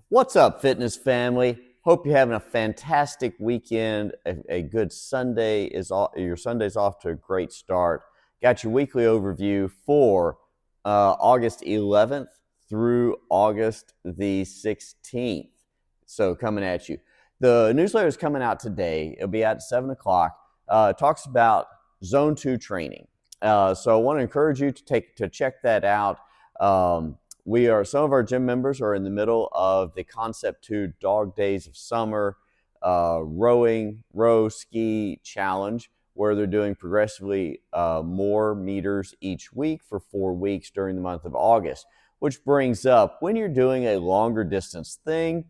What's up, fitness family? Hope you're having a fantastic weekend. A good Sunday is all, your Sunday's off to a great start. Got your weekly overview for August 11th through August the 16th. So coming at you. The newsletter is coming out today. It'll be out at 7 o'clock. It talks about Zone 2 training. So I want to encourage you to check that out. Some of our gym members are in the middle of the Concept 2 Dog Days of Summer row ski challenge, where they're doing progressively more meters each week for 4 weeks during the month of August, which brings up, when you're doing a longer distance thing,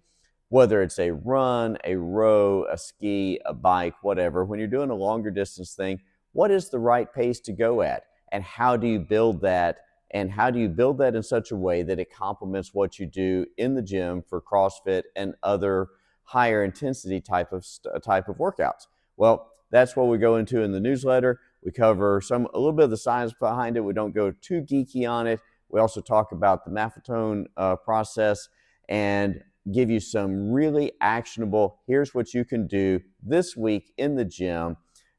whether it's a run, a row, a ski, a bike, whatever, when you're doing a longer distance thing, what is the right pace to go at? And how do you build that? And how do you build that in such a way that it complements what you do in the gym for CrossFit and other higher intensity type of workouts? Well, that's what we go into in the newsletter. We cover a little bit of the science behind it. We don't go too geeky on it. We also talk about the Maffetone process and give you some really actionable, here's what you can do this week in the gym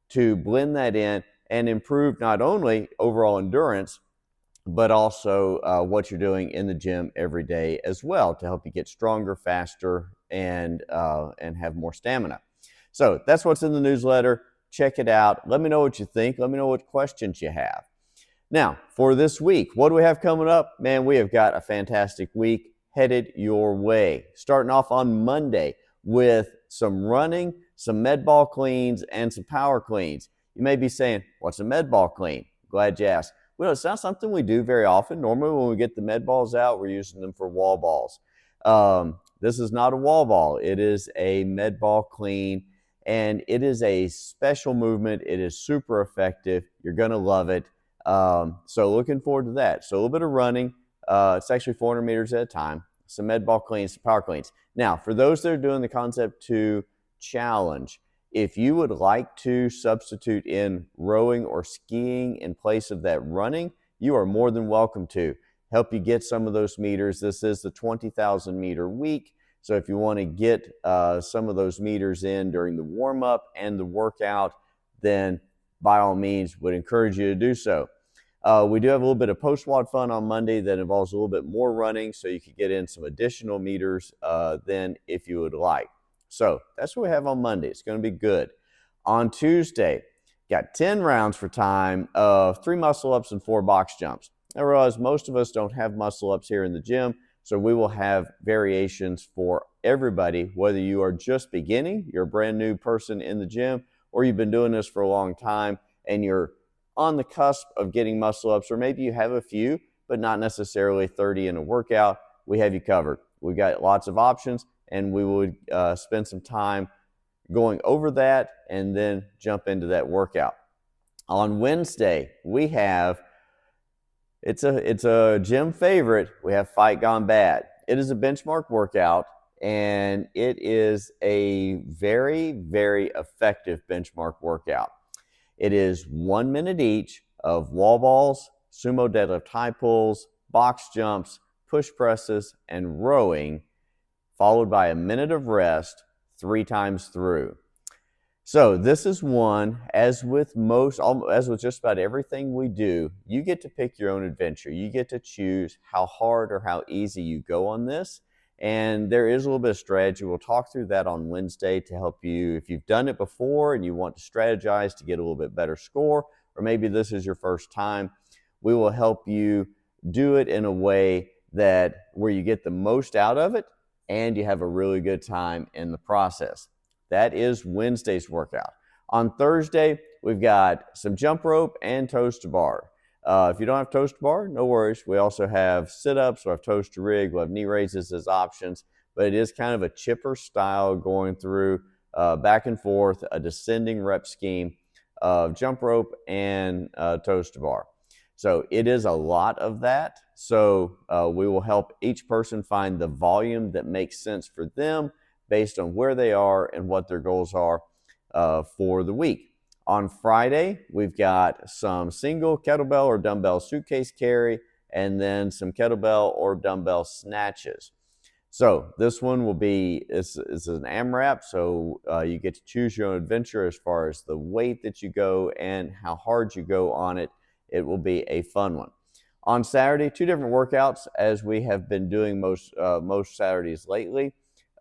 to blend that in and improve not only overall endurance, but also what you're doing in the gym every day as well, to help you get stronger, faster, and have more stamina. So that's what's in the newsletter. Check it out. Let me know what you think. Let me know what questions you have. Now, for this week, what do we have coming up? Man, we have got a fantastic week headed your way. Starting off on Monday with some running, some med ball cleans, and some power cleans. You may be saying, what's a med ball clean? Glad you asked. Well, it's not something we do very often. Normally, when we get the med balls out, we're using them for wall balls. This is not a wall ball. It is a med ball clean, and it is a special movement. It is super effective. You're going to love it. So looking forward to that. So a little bit of running. It's actually 400 meters at a time. Some med ball cleans, some power cleans. Now, for those that are doing the Concept 2 challenge, if you would like to substitute in rowing or skiing in place of that running, you are more than welcome to. Help you get some of those meters. This is the 20,000 meter week. So if you want to get some of those meters in during the warm-up and the workout, then by all means, would encourage you to do so. We do have a little bit of post-WOD fun on Monday that involves a little bit more running, so you could get in some additional meters then if you would like. So that's what we have on Monday. It's going to be good. On Tuesday, got 10 rounds for time of 3 muscle-ups and 4 box jumps. I realize most of us don't have muscle-ups here in the gym, so we will have variations for everybody, whether you are just beginning, you're a brand new person in the gym, or you've been doing this for a long time and you're on the cusp of getting muscle-ups, or maybe you have a few, but not necessarily 30 in a workout. We have you covered. We've got lots of options, and we would spend some time going over that and then jump into that workout. On Wednesday, we have, it's a gym favorite, we have Fight Gone Bad. It is a benchmark workout, and it is a very, very effective benchmark workout. It is 1 minute each of wall balls, sumo deadlift high pulls, box jumps, push presses, and rowing, followed by a minute of rest 3 times through. So this is one, as with just about everything we do, you get to pick your own adventure. You get to choose how hard or how easy you go on this. And there is a little bit of strategy. We'll talk through that on Wednesday to help you, if you've done it before and you want to strategize to get a little bit better score, or maybe this is your first time, we will help you do it in a way where you get the most out of it and you have a really good time in the process. That is Wednesday's workout. On Thursday, we've got some jump rope and toes to bar. If you don't have toes to bar, no worries. We also have sit-ups, we'll have toes to rig, we'll have knee raises as options, but it is kind of a chipper style going through back and forth, a descending rep scheme of jump rope and toes to bar. So it is a lot of that. So we will help each person find the volume that makes sense for them based on where they are and what their goals are for the week. On Friday, we've got some single kettlebell or dumbbell suitcase carry, and then some kettlebell or dumbbell snatches. So this one will be, it's an AMRAP, so you get to choose your own adventure as far as the weight that you go and how hard you go on it. It will be a fun one. On Saturday, 2 different workouts as we have been doing most Saturdays lately.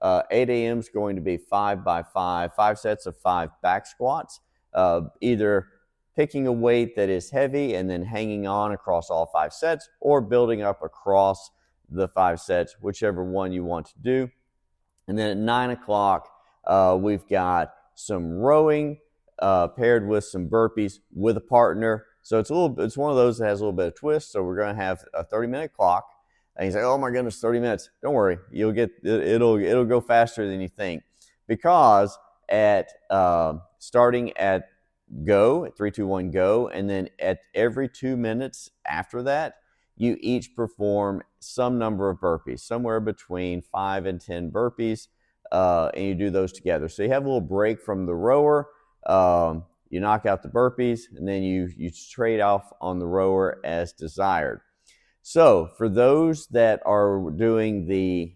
8 a.m. is going to be 5 by 5, 5 sets of 5 back squats, either picking a weight that is heavy and then hanging on across all 5 sets, or building up across the 5 sets, whichever one you want to do. And then at 9 o'clock, we've got some rowing paired with some burpees with a partner. So it's one of those that has a little bit of twist. So we're going to have a 30-minute clock. And you say, "Oh my goodness, 30 minutes." Don't worry, it'll go faster than you think, because at starting at go, at 3, 2, 1, go, and then at every 2 minutes after that, you each perform some number of burpees, somewhere between 5 and 10 burpees, and you do those together. So you have a little break from the rower, you knock out the burpees, and then you trade off on the rower as desired. So for those that are doing the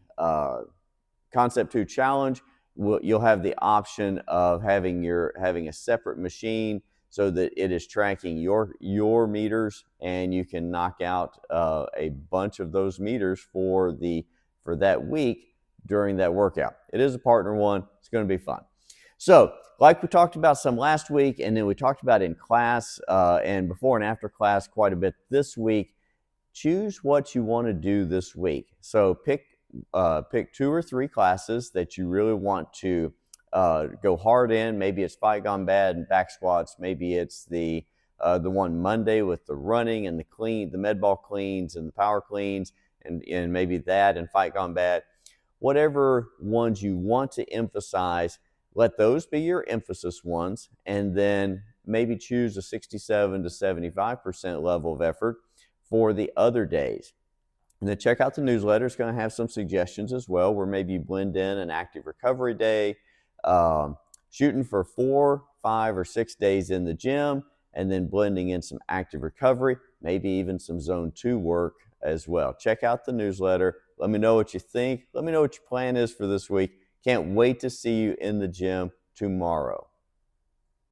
Concept 2 challenge, you'll have the option of having a separate machine so that it is tracking your meters, and you can knock out a bunch of those meters for that week during that workout. It is a partner one. It's going to be fun. So, like we talked about some last week, and then we talked about in class and before and after class quite a bit this week, choose what you want to do this week. So pick 2 or 3 classes that you really want to go hard in. Maybe it's Fight Gone Bad and back squats. Maybe it's the one Monday with the running and the med ball cleans and the power cleans, and maybe that and Fight Gone Bad. Whatever ones you want to emphasize, let those be your emphasis ones, and then maybe choose a 67 to 75% level of effort for the other days. And then check out the newsletter. It's going to have some suggestions as well, where maybe you blend in an active recovery day, shooting for 4, 5, or 6 days in the gym, and then blending in some active recovery, maybe even some zone 2 work as well. Check out the newsletter. Let me know what you think. Let me know what your plan is for this week. Can't wait to see you in the gym tomorrow.